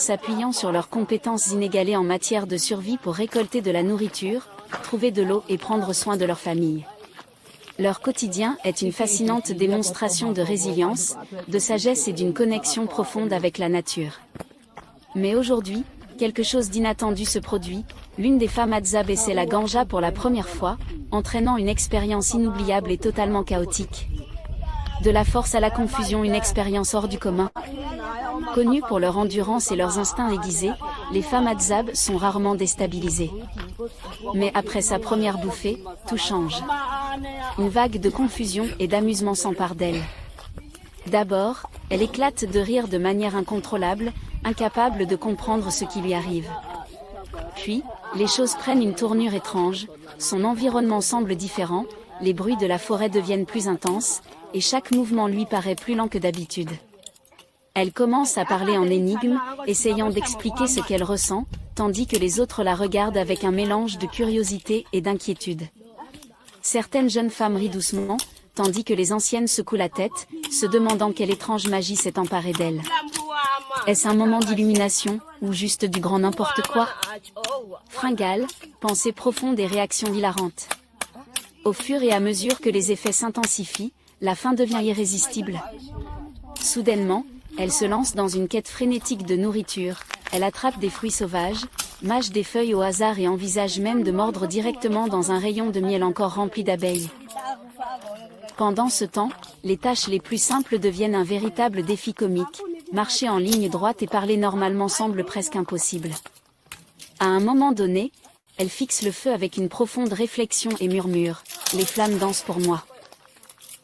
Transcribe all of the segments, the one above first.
s'appuyant sur leurs compétences inégalées en matière de survie pour récolter de la nourriture, trouver de l'eau et prendre soin de leur famille. Leur quotidien est une fascinante démonstration de résilience, de sagesse et d'une connexion profonde avec la nature. Mais aujourd'hui, quelque chose d'inattendu se produit, l'une des femmes Hadzabe essaie la Ganja pour la première fois, entraînant une expérience inoubliable et totalement chaotique. De la force à la confusion, une expérience hors du commun. Connues pour leur endurance et leurs instincts aiguisés, les femmes Hadzabe sont rarement déstabilisées. Mais après sa première bouffée, tout change. Une vague de confusion et d'amusement s'empare d'elle. D'abord, elle éclate de rire de manière incontrôlable, incapable de comprendre ce qui lui arrive. Puis, les choses prennent une tournure étrange, son environnement semble différent, les bruits de la forêt deviennent plus intenses, et chaque mouvement lui paraît plus lent que d'habitude. Elle commence à parler en énigme, essayant d'expliquer ce qu'elle ressent, tandis que les autres la regardent avec un mélange de curiosité et d'inquiétude. Certaines jeunes femmes rient doucement, tandis que les anciennes secouent la tête, se demandant quelle étrange magie s'est emparée d'elle. Est-ce un moment d'illumination, ou juste du grand n'importe quoi? Fringales, pensées profondes et réactions hilarantes. Au fur et à mesure que les effets s'intensifient, la faim devient irrésistible. Soudainement, elle se lance dans une quête frénétique de nourriture, elle attrape des fruits sauvages, mâche des feuilles au hasard et envisage même de mordre directement dans un rayon de miel encore rempli d'abeilles. Pendant ce temps, les tâches les plus simples deviennent un véritable défi comique, marcher en ligne droite et parler normalement semble presque impossible. À un moment donné, elle fixe le feu avec une profonde réflexion et murmure « Les flammes dansent pour moi ».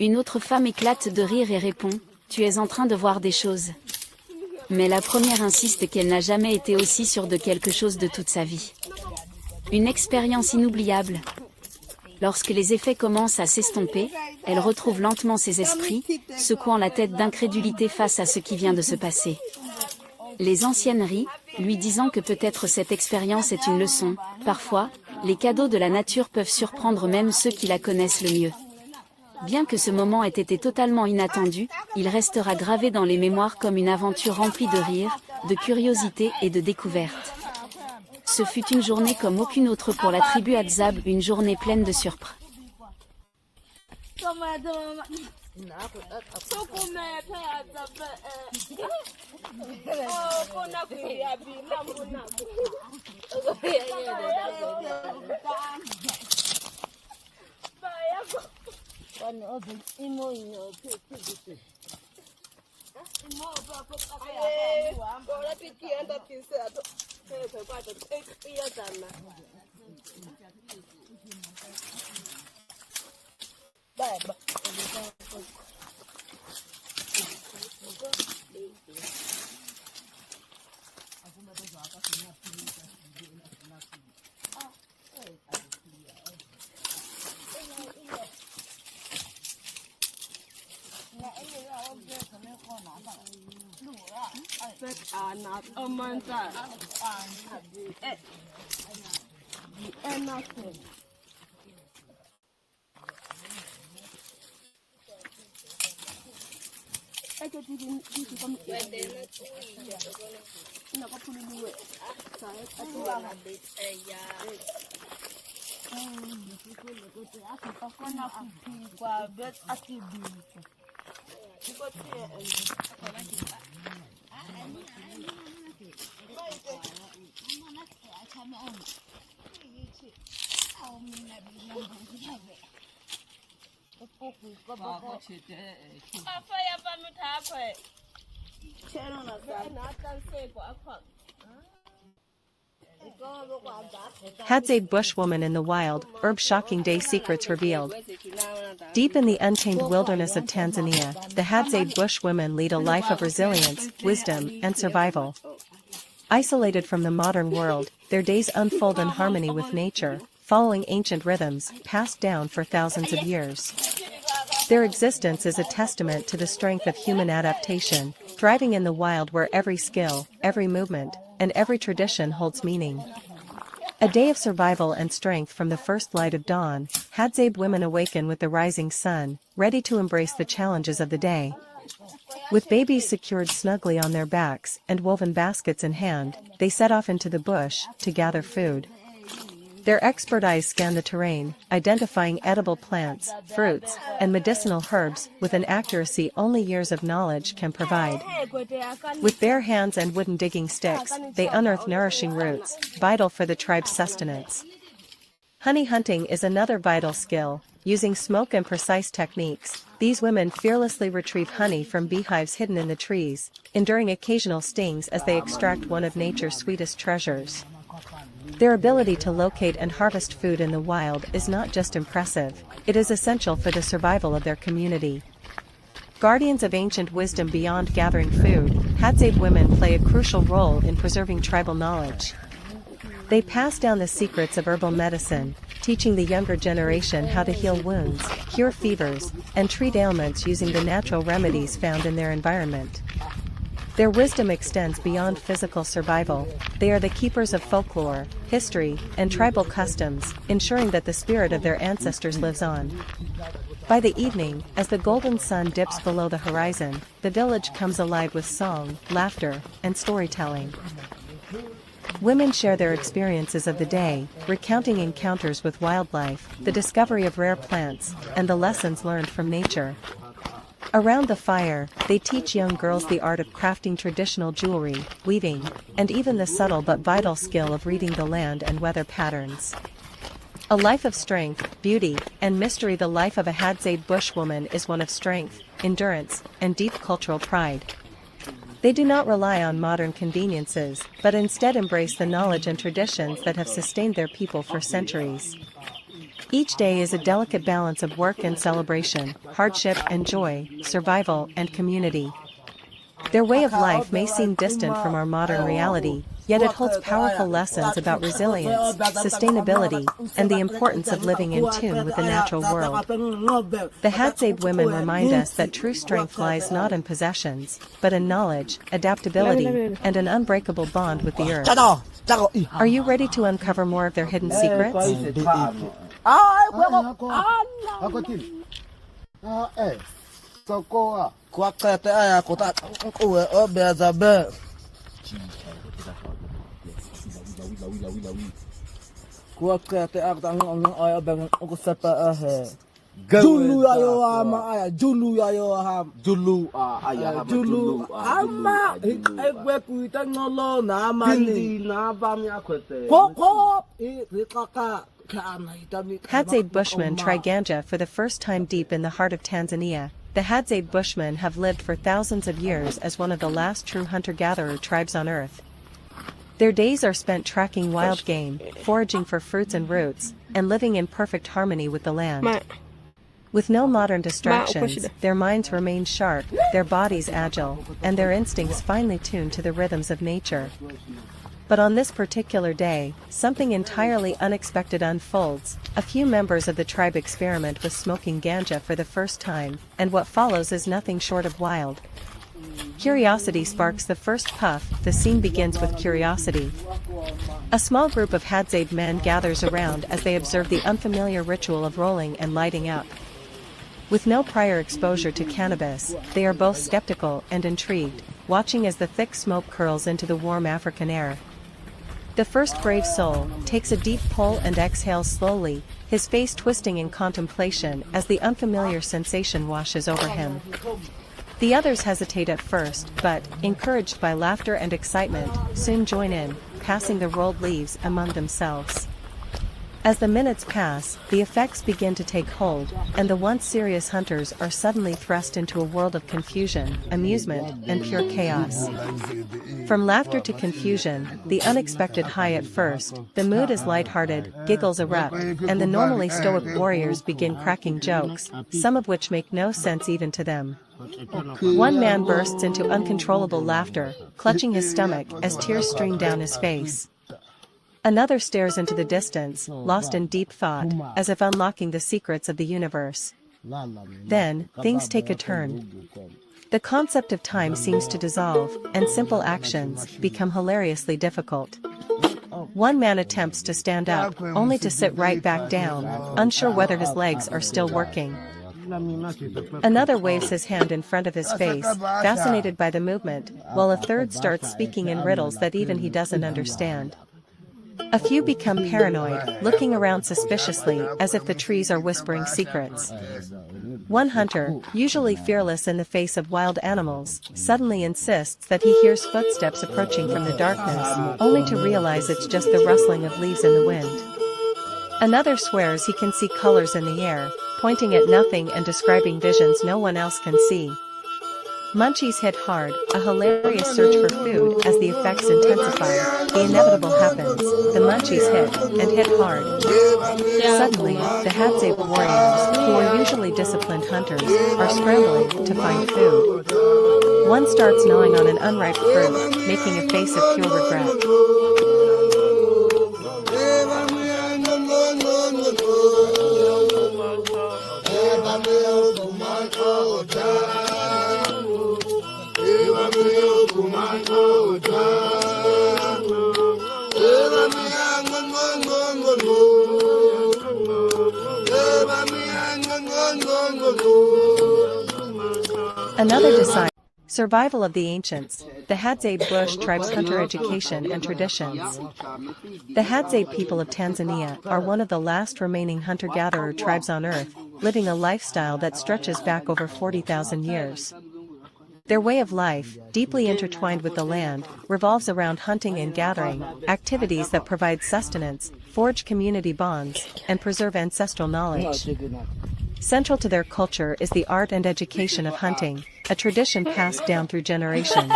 Une autre femme éclate de rire et répond « Tu es en train de voir des choses ». Mais la première insiste qu'elle n'a jamais été aussi sûre de quelque chose de toute sa vie. Une expérience inoubliable. Lorsque les effets commencent à s'estomper, elle retrouve lentement ses esprits, secouant la tête d'incrédulité face à ce qui vient de se passer. Les anciennes rient, lui disant que peut-être cette expérience est une leçon. Parfois, les cadeaux de la nature peuvent surprendre même ceux qui la connaissent le mieux. Bien que ce moment ait été totalement inattendu, il restera gravé dans les mémoires comme une aventure remplie de rire, de curiosité et de découvertes. Ce fut une journée comme aucune autre pour la tribu Hadzabe, une journée pleine de surprises. Hadzabe bushwoman in the wild, shocking day secrets revealed. Deep in the untamed wilderness of Tanzania, the Hadzabe bushwomen lead a life of resilience, wisdom, and survival. Isolated from the modern world, their days unfold in harmony with nature, following ancient rhythms passed down for thousands of years. Their existence is a testament to the strength of human adaptation, thriving in the wild where every skill, every movement, and every tradition holds meaning. A day of survival and strength from the first light of dawn, Hadzabe women awaken with the rising sun, ready to embrace the challenges of the day. With babies secured snugly on their backs and woven baskets in hand, they set off into the bush to gather food. Their expert eyes scan the terrain, identifying edible plants, fruits, and medicinal herbs with an accuracy only years of knowledge can provide. With bare hands and wooden digging sticks, they unearth nourishing roots, vital for the tribe's sustenance. Honey hunting is another vital skill. Using smoke and precise techniques, these women fearlessly retrieve honey from beehives hidden in the trees, enduring occasional stings as they extract one of nature's sweetest treasures. Their ability to locate and harvest food in the wild is not just impressive, it is essential for the survival of their community. Guardians of ancient wisdom beyond gathering food, Hadzabe women play a crucial role in preserving tribal knowledge. They pass down the secrets of herbal medicine, teaching the younger generation how to heal wounds, cure fevers, and treat ailments using the natural remedies found in their environment. Their wisdom extends beyond physical survival. They are the keepers of folklore, history, and tribal customs, ensuring that the spirit of their ancestors lives on. By the evening, as the golden sun dips below the horizon, the village comes alive with song, laughter, and storytelling. Women share their experiences of the day, recounting encounters with wildlife, the discovery of rare plants, and the lessons learned from nature. Around the fire, they teach young girls the art of crafting traditional jewelry, weaving, and even the subtle but vital skill of reading the land and weather patterns. A life of strength, beauty, and mystery. The life of a Hadzabe bushwoman is one of strength, endurance, and deep cultural pride. They do not rely on modern conveniences, but instead embrace the knowledge and traditions that have sustained their people for centuries. Each day is a delicate balance of work and celebration, hardship and joy, survival and community. Their way of life may seem distant from our modern reality, yet it holds powerful lessons about resilience, sustainability, and the importance of living in tune with the natural world. The Hadzabe women remind us that true strength lies not in possessions, but in knowledge, adaptability, and an unbreakable bond with the earth. Are you ready to uncover more of their hidden secrets? Hadzabe Bushmen try Ganja for the first time. Deep in the heart of Tanzania, the Hadzabe Bushmen have lived for thousands of years as one of the last true hunter-gatherer tribes on Earth. Their days are spent tracking wild game, foraging for fruits and roots, and living in perfect harmony with the land. With no modern distractions, their minds remain sharp, their bodies agile, and their instincts finely tuned to the rhythms of nature. But on this particular day, something entirely unexpected unfolds. A few members of the tribe experiment with smoking Ganja for the first time, and what follows is nothing short of wild. Curiosity sparks the first puff. The scene begins with curiosity. A small group of Hadzabe men gathers around as they observe the unfamiliar ritual of rolling and lighting up. With no prior exposure to cannabis, they are both skeptical and intrigued, watching as the thick smoke curls into the warm African air. The first brave soul takes a deep pull and exhales slowly, his face twisting in contemplation as the unfamiliar sensation washes over him. The others hesitate at first, but, encouraged by laughter and excitement, soon join in, passing the rolled leaves among themselves. As the minutes pass, the effects begin to take hold, and the once serious hunters are suddenly thrust into a world of confusion, amusement, and pure chaos. From laughter to confusion, the unexpected high at first, the mood is lighthearted, giggles erupt, and the normally stoic warriors begin cracking jokes, some of which make no sense even to them. One man bursts into uncontrollable laughter, clutching his stomach as tears stream down his face. Another stares into the distance, lost in deep thought, as if unlocking the secrets of the universe. Then, things take a turn. The concept of time seems to dissolve, and simple actions become hilariously difficult. One man attempts to stand up, only to sit right back down, unsure whether his legs are still working. Another waves his hand in front of his face, fascinated by the movement, while a third starts speaking in riddles that even he doesn't understand. A few become paranoid, looking around suspiciously as if the trees are whispering secrets. One hunter, usually fearless in the face of wild animals, suddenly insists that he hears footsteps approaching from the darkness, only to realize it's just the rustling of leaves in the wind. Another swears he can see colors in the air, pointing at nothing and describing visions no one else can see. Munchies hit hard, a hilarious search for food as the effects intensify. The inevitable happens, the munchies hit, and hit hard. Suddenly, the Hadzabe warriors, who are usually disciplined hunters, are scrambling to find food. One starts gnawing on an unripe fruit, making a face of pure regret. Another decides survival of the ancients, the Hadzabe bush tribe's hunter education and traditions. The Hadzabe people of Tanzania are one of the last remaining hunter-gatherer tribes on Earth, living a lifestyle that stretches back over 40,000 years. Their way of life, deeply intertwined with the land, revolves around hunting and gathering, activities that provide sustenance, forge community bonds, and preserve ancestral knowledge. Central to their culture is the art and education of hunting, a tradition passed down through generations.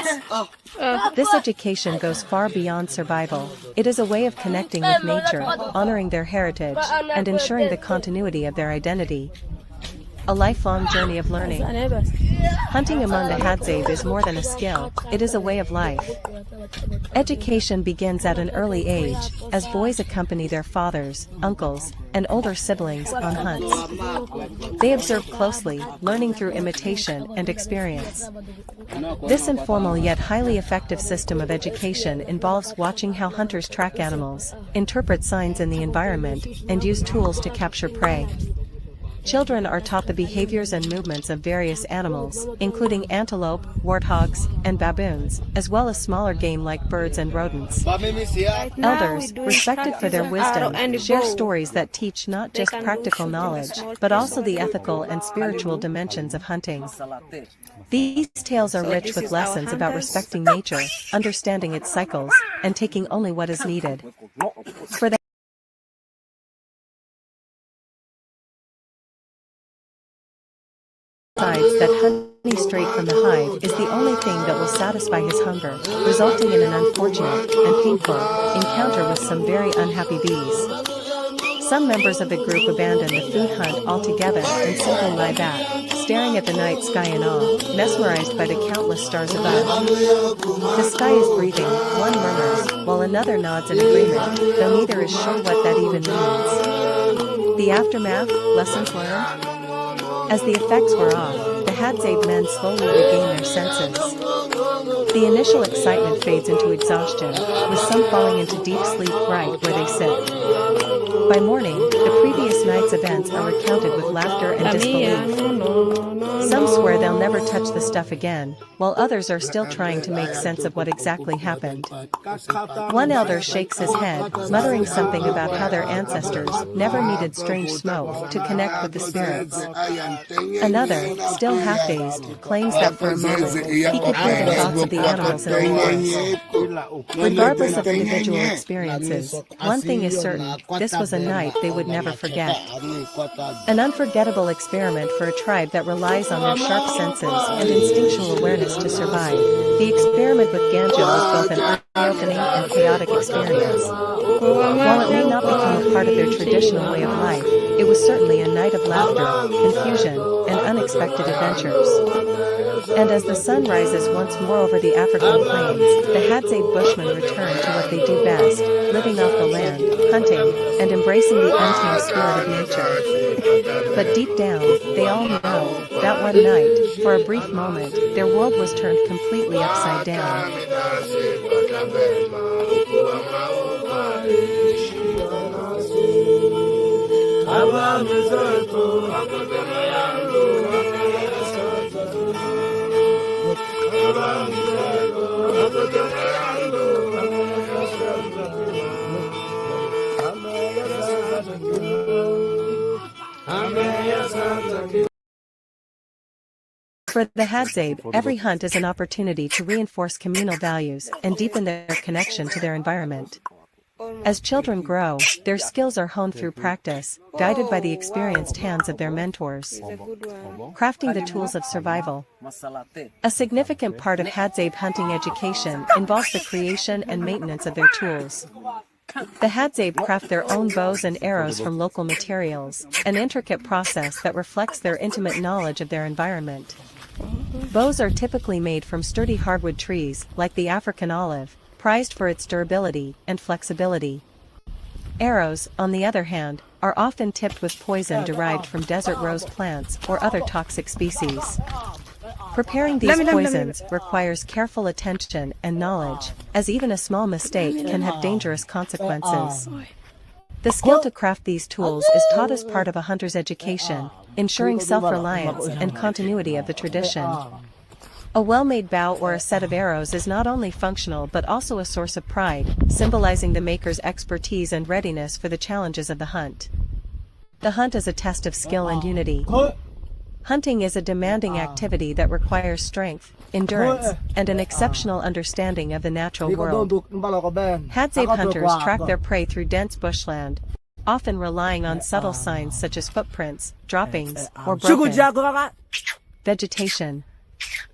This education goes far beyond survival. It is a way of connecting with nature, honoring their heritage, and ensuring the continuity of their identity. A lifelong journey of learning. Hunting among the Hadzabe is more than a skill, it is a way of life. Education begins at an early age, as boys accompany their fathers, uncles, and older siblings on hunts. They observe closely, learning through imitation and experience. This informal yet highly effective system of education involves watching how hunters track animals, interpret signs in the environment, and use tools to capture prey. Children are taught the behaviors and movements of various animals, including antelope, warthogs, and baboons, as well as smaller game like birds and rodents. Elders, respected for their wisdom, share stories that teach not just practical knowledge, but also the ethical and spiritual dimensions of hunting. These tales are rich with lessons about respecting nature, understanding its cycles, and taking only what is needed. For the decides that honey straight from the hive is the only thing that will satisfy his hunger, resulting in an unfortunate and painful encounter with some very unhappy bees. Some members of the group abandon the food hunt altogether and simply lie back, staring at the night sky in awe, mesmerized by the countless stars above. The sky is breathing, one murmurs, while another nods in agreement, though neither is sure what that even means. The aftermath, lessons learned? As the effects wear off, the Hadzabe men slowly regain their senses. The initial excitement fades into exhaustion, with some falling into deep sleep right where they sit. By morning, the previous night's events are recounted with laughter and disbelief. Some swear they'll never touch the stuff again, while others are still trying to make sense of what exactly happened. One elder shakes his head, muttering something about how their ancestors never needed strange smoke to connect with the spirits. Another, still half-dazed, claims that for a moment, he could hear the thoughts of the animals in the forest. Regardless of individual experiences, one thing is certain, this was a night they would never forget. An unforgettable experiment for a tribe that relies on their sharp senses and instinctual awareness to survive. The experiment with Ganja was both an eye-opening and chaotic experience. While it may not become a part of their traditional way of life, it was certainly a night of laughter, confusion, and unexpected adventures. And as the sun rises once more over the African plains, the Hadzabe Bushmen return to what they do best, living off the land, hunting, and embracing the untamed spirit of nature. But deep down, they all know that one night, for a brief moment, their world was turned completely upside down. Abba, For the Hadzabe, every hunt is an opportunity to reinforce communal values and deepen their connection to their environment. As children grow, their skills are honed through practice, guided by the experienced hands of their mentors. Crafting the tools of survival. A significant part of Hadzabe hunting education involves the creation and maintenance of their tools. The Hadzabe craft their own bows and arrows from local materials, an intricate process that reflects their intimate knowledge of their environment. Bows are typically made from sturdy hardwood trees, like the African olive, prized for its durability and flexibility. Arrows, on the other hand, are often tipped with poison derived from desert rose plants or other toxic species. Preparing these poisons requires careful attention and knowledge, as even a small mistake can have dangerous consequences. The skill to craft these tools is taught as part of a hunter's education, ensuring self-reliance and continuity of the tradition. A well-made bow or a set of arrows is not only functional but also a source of pride, symbolizing the maker's expertise and readiness for the challenges of the hunt. The hunt is a test of skill and unity. Hunting is a demanding activity that requires strength, endurance, and an exceptional understanding of the natural world. Hadzabe hunters track their prey through dense bushland, often relying on subtle signs such as footprints, droppings, or broken vegetation.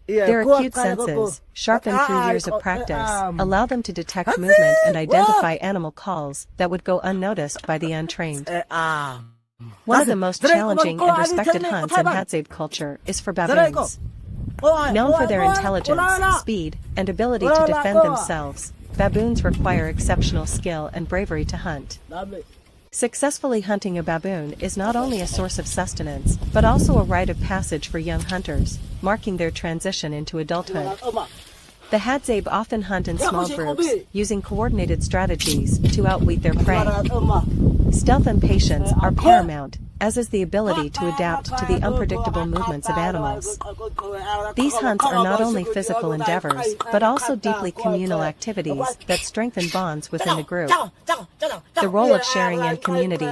Their acute senses, sharpened through years of practice, allow them to detect movement and identify animal calls that would go unnoticed by the untrained. One of the most challenging and respected hunts in Hadzabe culture is for baboons. Known for their intelligence, speed, and ability to defend themselves, baboons require exceptional skill and bravery to hunt. Successfully hunting a baboon is not only a source of sustenance, but also a rite of passage for young hunters, marking their transition into adulthood. The Hadzabe often hunt in small groups, using coordinated strategies to outwit their prey. Stealth and patience are paramount, as is the ability to adapt to the unpredictable movements of animals. These hunts are not only physical endeavors, but also deeply communal activities that strengthen bonds within the group. The role of sharing and community.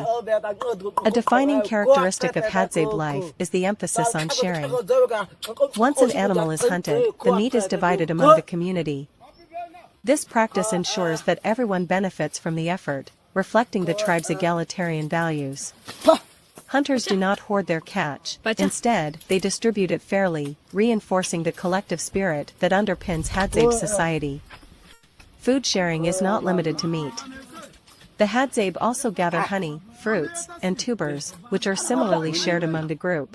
A defining characteristic of Hadzabe life is the emphasis on sharing. Once an animal is hunted, the meat is divided among the community. This practice ensures that everyone benefits from the effort, reflecting the tribe's egalitarian values. Hunters do not hoard their catch, instead, they distribute it fairly, reinforcing the collective spirit that underpins Hadzabe society. Food sharing is not limited to meat. The Hadzabe also gather honey, fruits, and tubers, which are similarly shared among the group.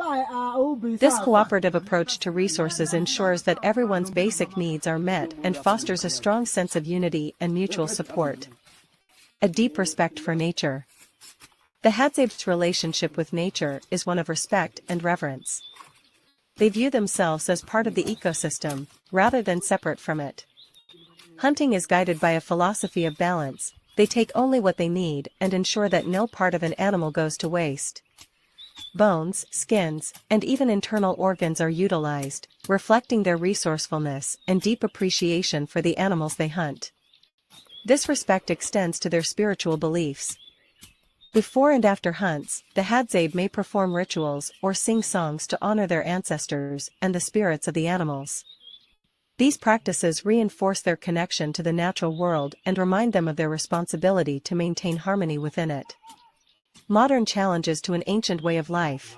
This cooperative approach to resources ensures that everyone's basic needs are met and fosters a strong sense of unity and mutual support. A deep respect for nature. The Hadzabe's relationship with nature is one of respect and reverence. They view themselves as part of the ecosystem, rather than separate from it. Hunting is guided by a philosophy of balance. They take only what they need and ensure that no part of an animal goes to waste. Bones, skins, and even internal organs are utilized, reflecting their resourcefulness and deep appreciation for the animals they hunt. This respect extends to their spiritual beliefs. Before and after hunts, the Hadzabe may perform rituals or sing songs to honor their ancestors and the spirits of the animals. These practices reinforce their connection to the natural world and remind them of their responsibility to maintain harmony within it. Modern challenges to an ancient way of life.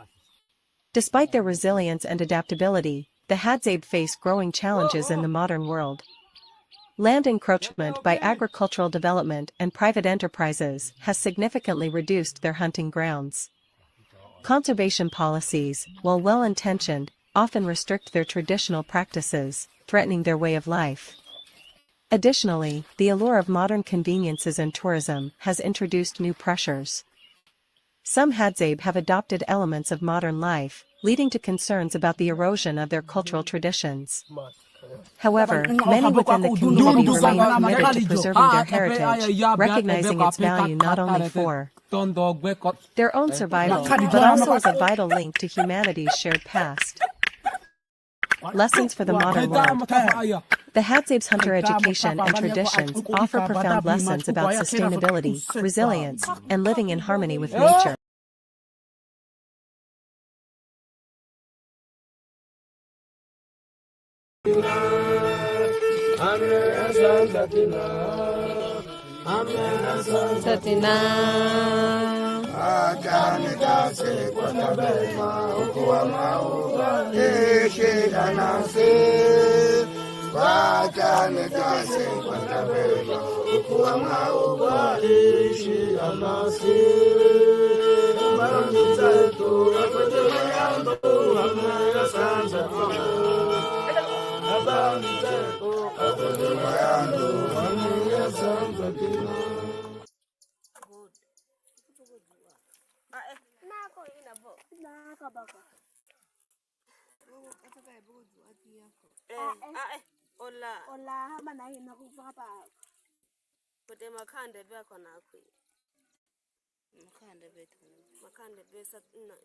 Despite their resilience and adaptability, the Hadzabe face growing challenges in the modern world. Land encroachment by agricultural development and private enterprises has significantly reduced their hunting grounds. Conservation policies, while well-intentioned, often restrict their traditional practices, threatening their way of life. Additionally, the allure of modern conveniences and tourism has introduced new pressures. Some Hadzabe have adopted elements of modern life, leading to concerns about the erosion of their cultural traditions. However, many within the community remain committed to preserving their heritage, recognizing its value not only for their own survival, but also as a vital link to humanity's shared past. Lessons for the modern world. The Hadzabe's hunter education and traditions offer profound lessons about sustainability, resilience, and living in harmony with nature. Satina. Ola mana ina kupapa. Kote makande be kona kwi. Makande be sat na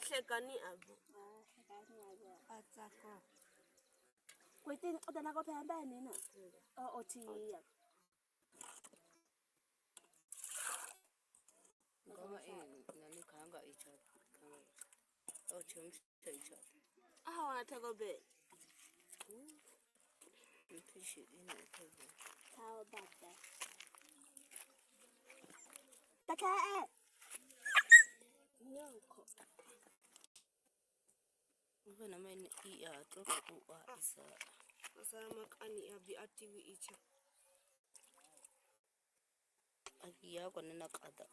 Shekani abu. Atako. Kwitin odana ko pembe ni na. Oti ya. Kama nani kanga icha. Oh chumsha icha. Aha wanataka be. How about that? Taka. No. Mbona mimi iya toka kwa isa. Sasa makani abi atiwi icha. Akiya kwa nina kada.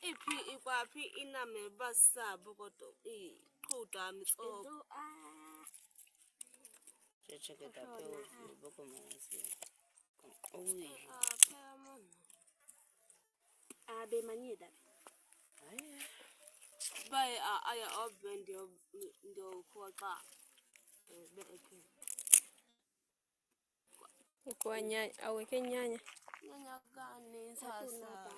Ipi ikwapi ina me basa bokoto. Kuda mitso. Cheche da peo boko manasi. Owi. Abe manida. Aya. Bai aya oben ndio kwa ka. Kwa nyanya, aweke nyanya. Nyanya gani sasa?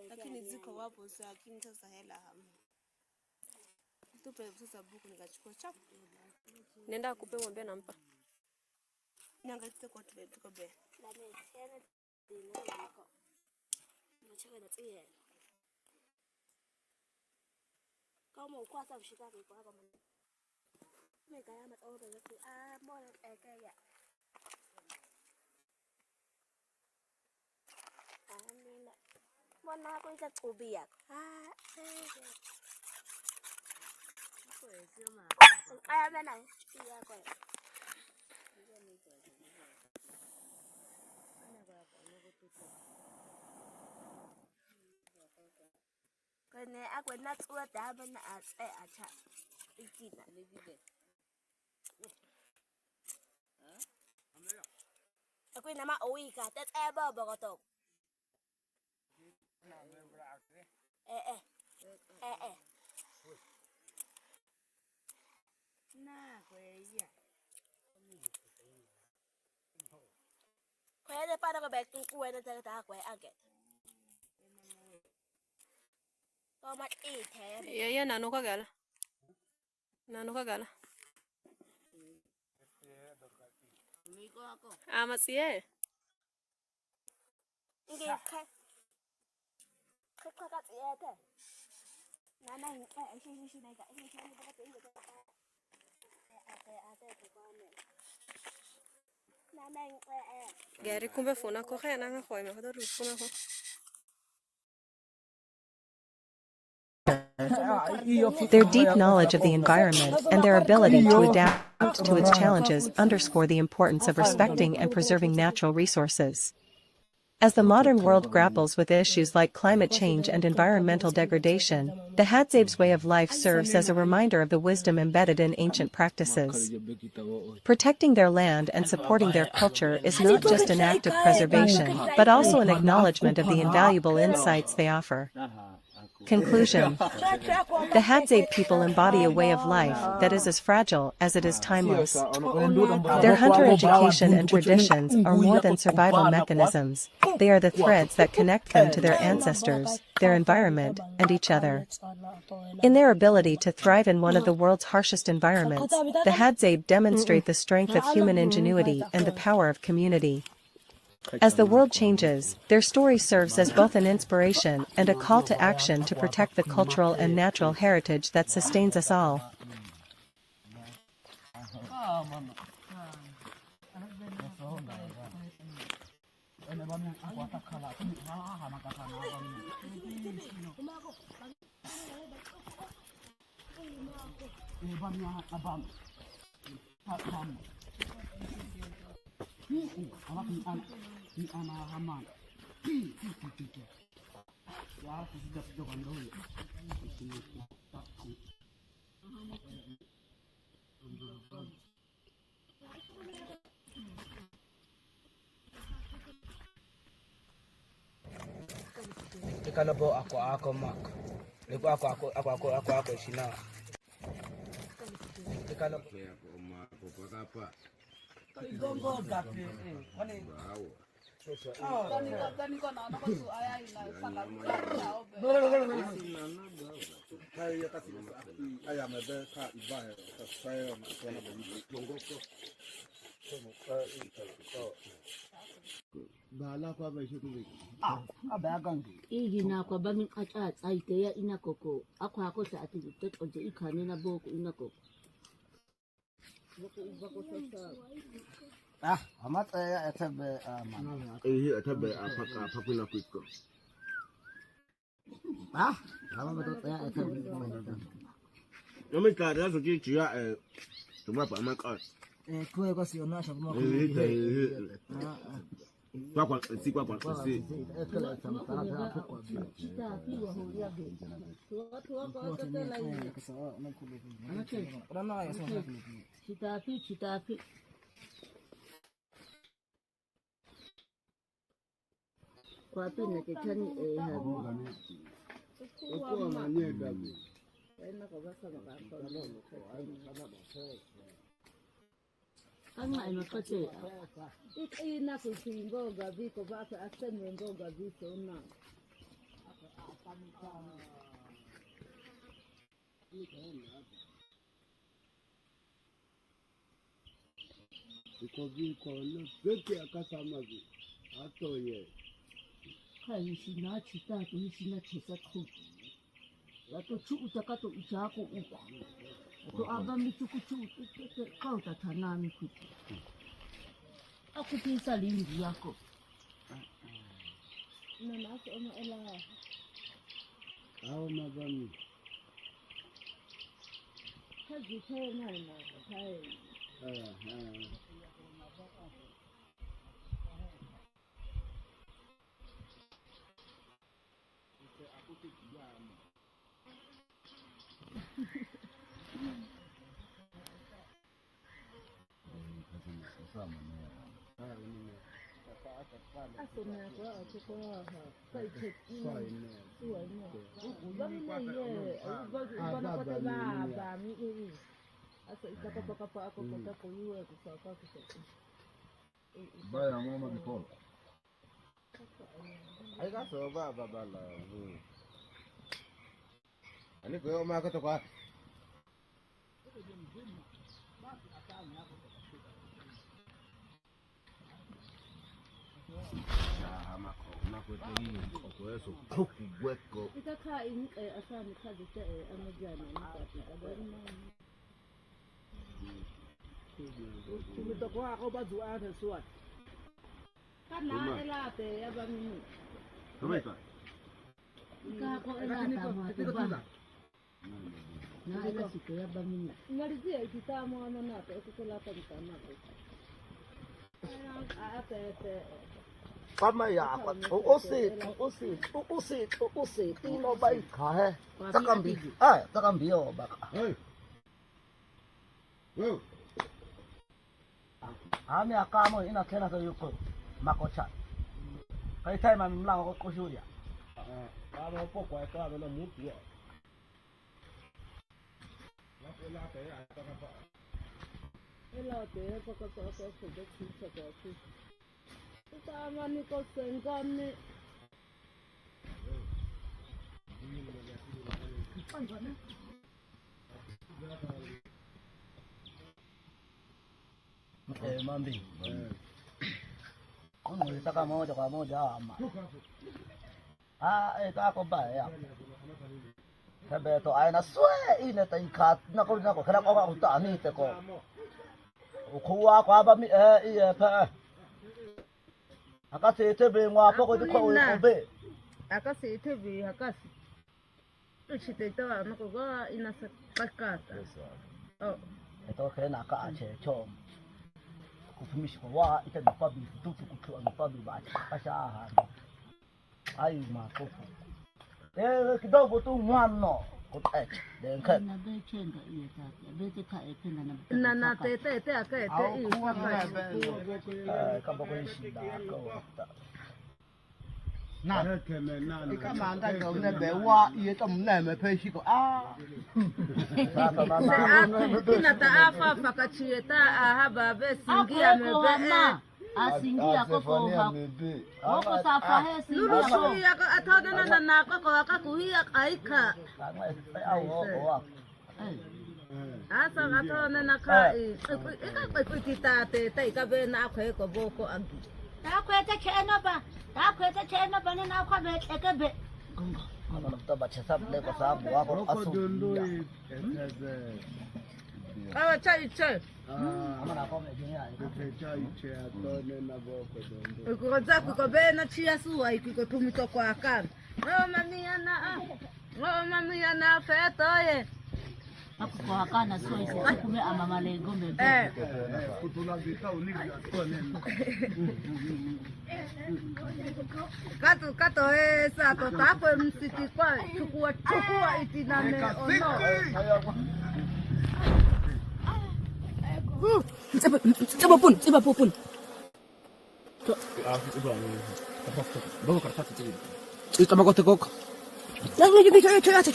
Lakini ziko wapo lakini sasa hela hamna. Tupe sasa buku nikachukua chapu. Nenda akupe mwambie nampa. Nyangatite kwa tuko be. La ne tena dina nako. Machaka na tsiye. Kama ukwasa ushika kwa kama. Meka ya matoro yake mbona ya. Amina. Mbona kuita kubia. Aya bana. Ya kwa. Kene akwe natsuwa daba na acha. Ikina legide. Akwe nama oika tet eba bogoto. Na kwe ya. Kwe de para ko bek kwe de ta kwe aget. Có mắt y thế. Yeye nanuka gala. Nanuka gala. Amasie. Ngi khai. Khai ka ye thế. Nana shi này cả. Shi ba tiếng được ta. Ate ko ne. Nana Gari kumbe funa ko kaya nanga khoy me khoda rufuna ko. Their deep knowledge of the environment and their ability to adapt to its challenges underscore the importance of respecting and preserving natural resources. As the modern world grapples with issues like climate change and environmental degradation, the Hadzabe's way of life serves as a reminder of the wisdom embedded in ancient practices. Protecting their land and supporting their culture is not just an act of preservation, but also an acknowledgement of the invaluable insights they offer. Conclusion. The Hadzabe people embody a way of life that is as fragile as it is timeless. Their hunter education and traditions are more than survival mechanisms. They are the threads that connect them to their ancestors, their environment, and each other. In their ability to thrive in one of the world's harshest environments, the Hadzabe demonstrate the strength of human ingenuity and the power of community. As the world changes, their story serves as both an inspiration and a call to action to protect the cultural and natural heritage that sustains us all. Kalau bawa aku mak, lepas aku sini. Kalau aku apa? Gongo gapi, mana? Tani kona na ko aya ina sala. Kaya kasi aya mebe ka ibahe ka sayo na kona bani tongoko. Bala kwa ba shi kuwe. Abagangi. Igi na kwa ba min atsa ite ya ina koko. Akwa ko sa ati tet oje ikane na boko ina koko. Bako sasa. Amat ya etabe man. Etabe apakula kwiko. Kama betul ya etabe man. Yomi kada so ki ya tuma pa maka. Kue ko si ona sha mo. Kwa si. Kala tamta ta ko. Kita piwa horia be. Watu wako wakatela hivi. Rana ya sana. Chitapi. Kwa pina tetani hapo. Kwa manye dabi. Ena kwa basa makako. Kama imepate. Ina kusingo gabi kwa basa aseme ngo gabi sona. Iko no peke akasamazi. Atoye. Kai sina chita tu sina chesa tu. Lato chu utakato uchako uko. To abami chu kauta tanami kutu. Aku pisa lingi yako. Na naso ona ela. Au mabani. Kaji kai na kai. Asema kwa kwa kai cheki. Bami na ye, bana pata ba mi iri. Asa itaka pa ako kota ko yuwe kusaka kusaka. Baya mama before. Ai ka so ba la. Ani ko ma ka to kwa. Itakaa inka asami kazi te amejana nikati agarima. Tumetoka kwa bazu ate swat. Kana elate ya bamini. Tumeka. Kako elata mwatuba. Na ela siku ya bamini. Malizia ikitamu ana nato ekukolata mtanato. Ate Kama ya usi tino bai kahe takambi yo baka ami akamo ina kena to yuko makocha kai tai ma mlango ko shuria Kama upo kwa eka na mutu ya. La te ya ataka pa. elate pakataka kuja kuchakati. Tama niko sengane. Mambi. Unataka moja kwa moja ama. Kako baya. Sabe to ay na swe ina taikat nako kana ko ta ni te ko. Ukuwa kwa ba mi pa. Akase tebe ngwa poko di ko be. Akase tebe akase. Uchite tawa no ko ina sa kakata. Oh. Ito kaya naka ache chom. Kutumishi ko wa ita di pabi tutu kutu ang pabi ba kasyahan. Ay makoko. Kidogo tu ngwano. Kut den ka. Na be chenga iya ta. Be te ka epena na. Na te aka te Ka boko shi da ko ta. Na Kama anga go na be wa iye tom na me pe shi ko Ina ta afa fakachieta ahaba be singia me be. Asingia ko ko ha. Ko sa fa he singia ko. Ya ka atona na ko ko ka kuhia aika. Asa atona na ka ko kita te ka be na ko ko boko agi. Ta ko ta chena ba. Ta ko ta chena ba na ko be ke be. Ano to ba sa le ko sa buwa ko asu. Awa chai. Amana ko me dinya. Ko za ko be na chia suwa ko tumito kwa kan. Mami ana feto ye. Ako ko akana so isi kume amama le gombe. kutula vita ulivyo Kato esa to tapo msiki kwa chukua itiname ono. Coba pun. Ito mo ko tikok.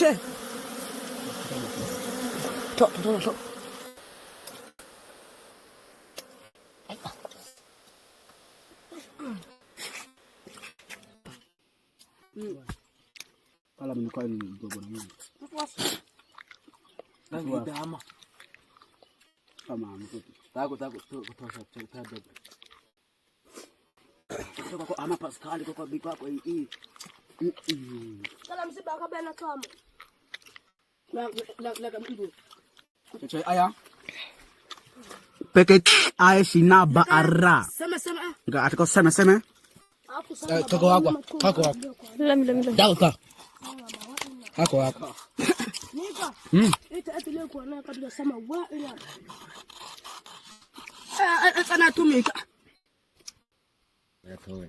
Cek. Cok. Kalau mình coi thì tôi còn nhiều. Lagi dama. Sama aku. Takut tuh saya ada. Kok amat pas sekali kok biko aku ini. Kalau mesti bakal benar kamu. Lag ibu. Cek ayah. Pakai ayah sina baara. Sama. Enggak ada kau sama. Kau aku. Lam. Jauh kau. Aku. Nika. Itu atulah gua nak kerja sama gua ini. Kana tumika. Ya tahu.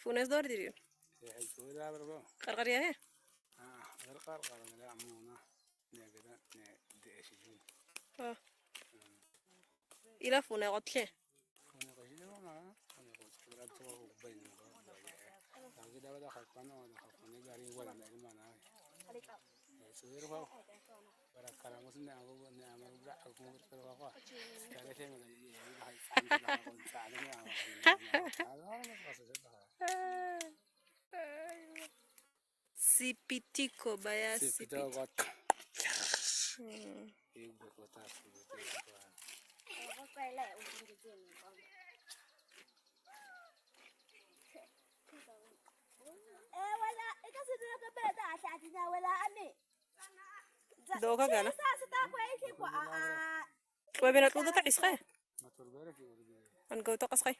فونس دور ديريو قرقر يا إلى فونا قتله Sipitiko baya sipitiko. دوكا كنا وبينات وضع تعيسخه أنقو تقصخه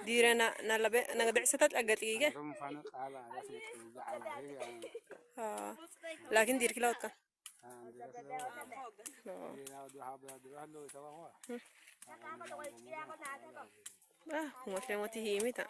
ديرنا نلبي نقدر ستات أقتيجة لكن دير كلا وكا هو كلام وتهي متى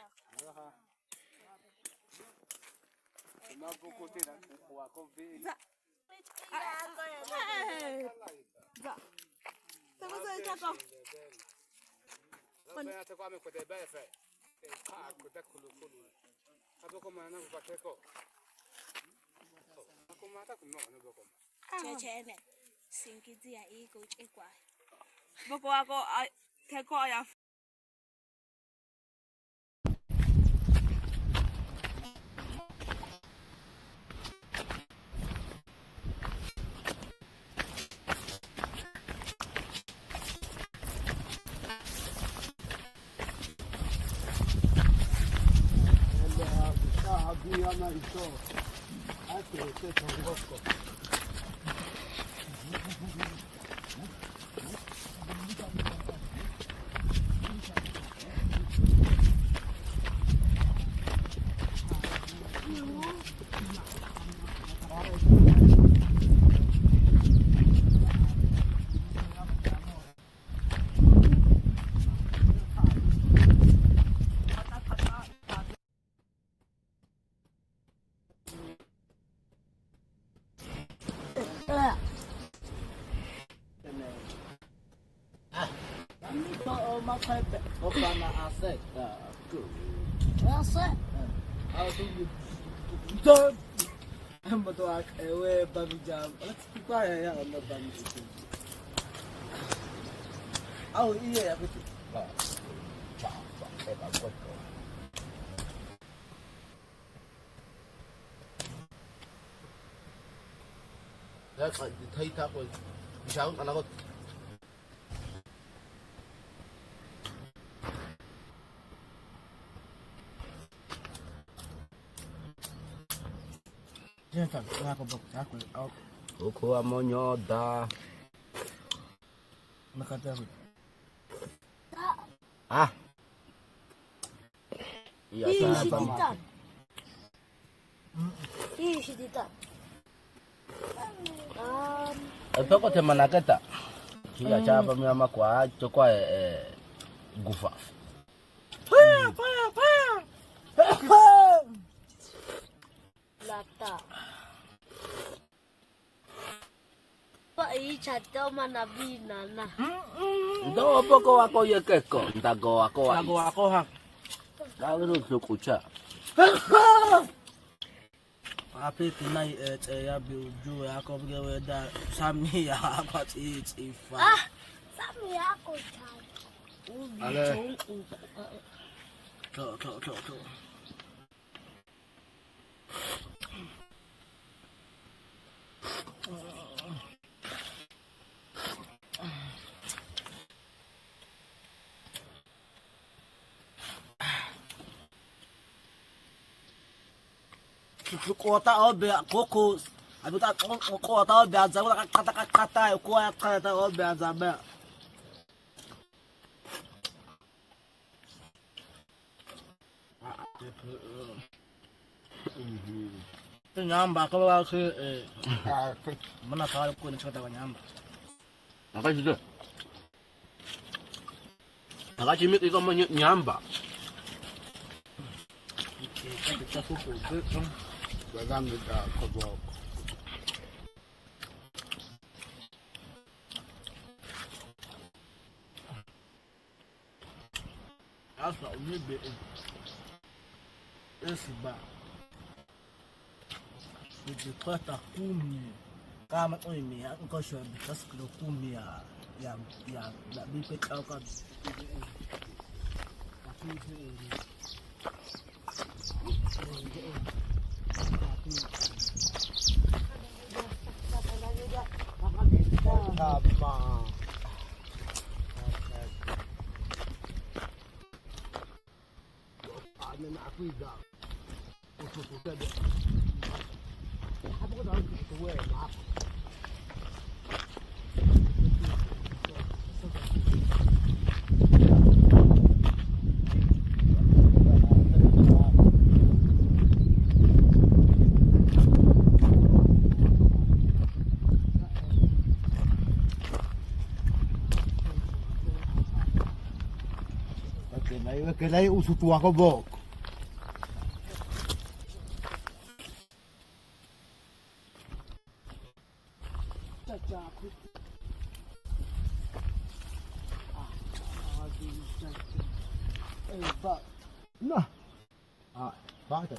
Cece singkizia iko chekwa. Boko ako keko ya lama ito. Ate, ito tonggok ko. Opa na asek asek aku don betul ewe babi jam kita ya ono babi itu iya aku tuh pak buat kau ya thấy tháp rồi sao anh nó Aku mau nyoda. Nakata. Ah. Iya sahabat. Iya, Ito ko tema nakata. Iya sahabat mama kwa chokwa gufa. Lata. Pak ichato manabina na. Ndo poko ako yekeko, ndago ako ha. Dalu sukucha. Ape tunai ya biuju ako bgewe da sami ya apa ifa. Sami ako chan. Ale. To. Kota obe koko abuta kota obe azabu kata kwa kata obe azabe nyamba kalau ke mana kalau ko ni chata nyamba Nakajide. Nakajimik ikaw man nyamba. kita suku ke Bagang kita kobok. asa unibe esiba nijipata 10 kama oimi akosho bikaskilo 10 ya bipe kauka sama ana aku ida usus ada apa kau tahu itu maaf Kaya usus tua ko bok. Nah, baca.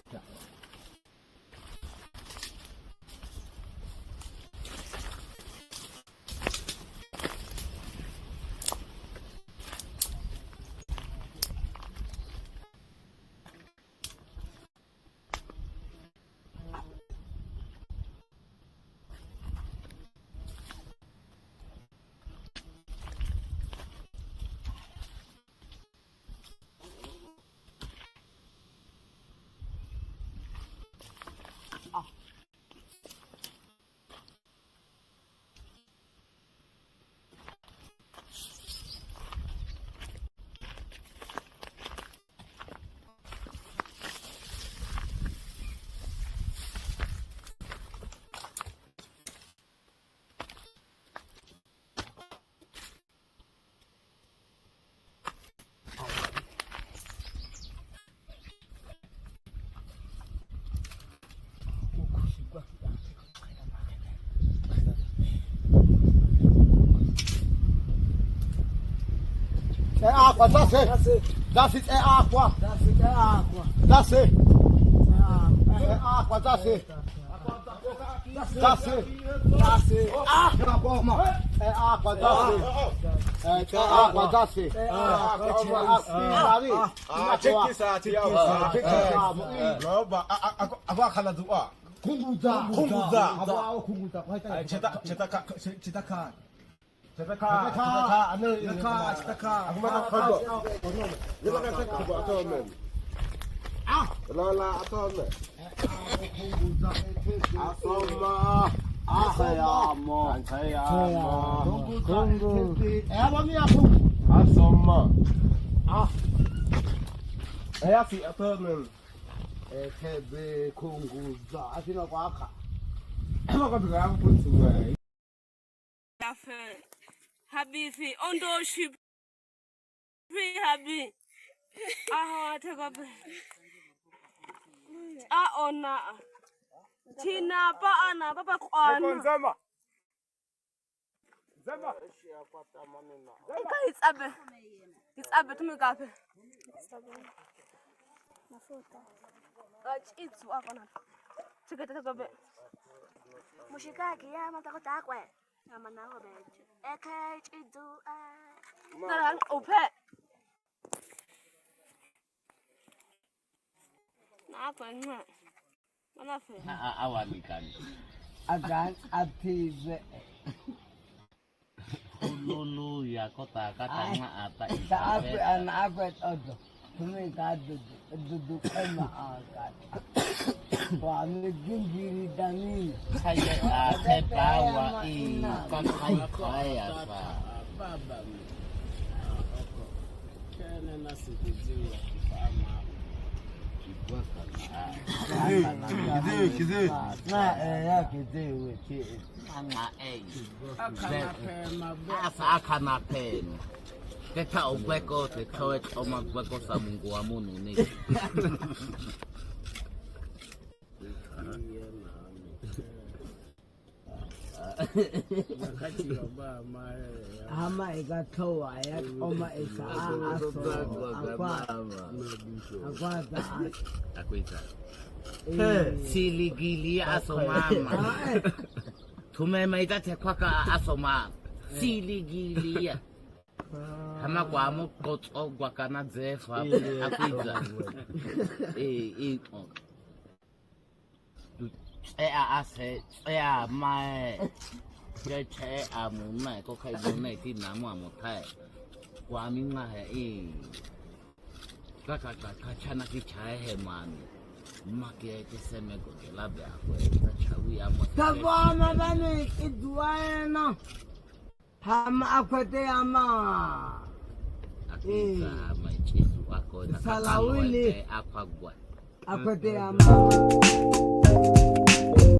água, dá se é água. Dá se é água, dá se. É água, dá se. Agora kana doa. Kunguza. Cetaka. Agora kana. Dia nak cakap buat atau men. La atau men. Asoma. Asayamo. Kungu. Mami aku. Asoma. Si atau men. Kebe kunguza. Asina kwaka. Agora bilang pun suai. Habibi, ondo ship. Habi. Take ona. Tina pa ana papa kwana. Zama. It's abe to me kape. It's wakona. Take it a bit. Mushikaki ya matakotakwe. Amanaho beje. Eke chidu Narang ope. Na kwenye. Mana fe. Awani kani. Agan ative. Lulu ya kota kata ata Sabe anak odo. Tumi kadu duduk ema akan. Kami gingiri dani. saya bawa ikan saya Baba. Kena nasi kizuri kifama. Kizi. Na ya kiziwe ki. asa akana pena keta ubweko te toe toma ubweko sa Mungu wa munu ni Ama ikatoa ya oma isa akuita siligili asomama tumemaita tekwaka asoma siligilia kama kwa mokotso kwa kana zefa akuita ase mae che amuna ko kai bone ti namu amotai kwa minga he kaka chana ki chae he mani makia ke seme ko labe akwe chawi amo Tavama bani idwaena Hama akwete ama akuita mai chisu ako na Salawili akwagwa akwete ama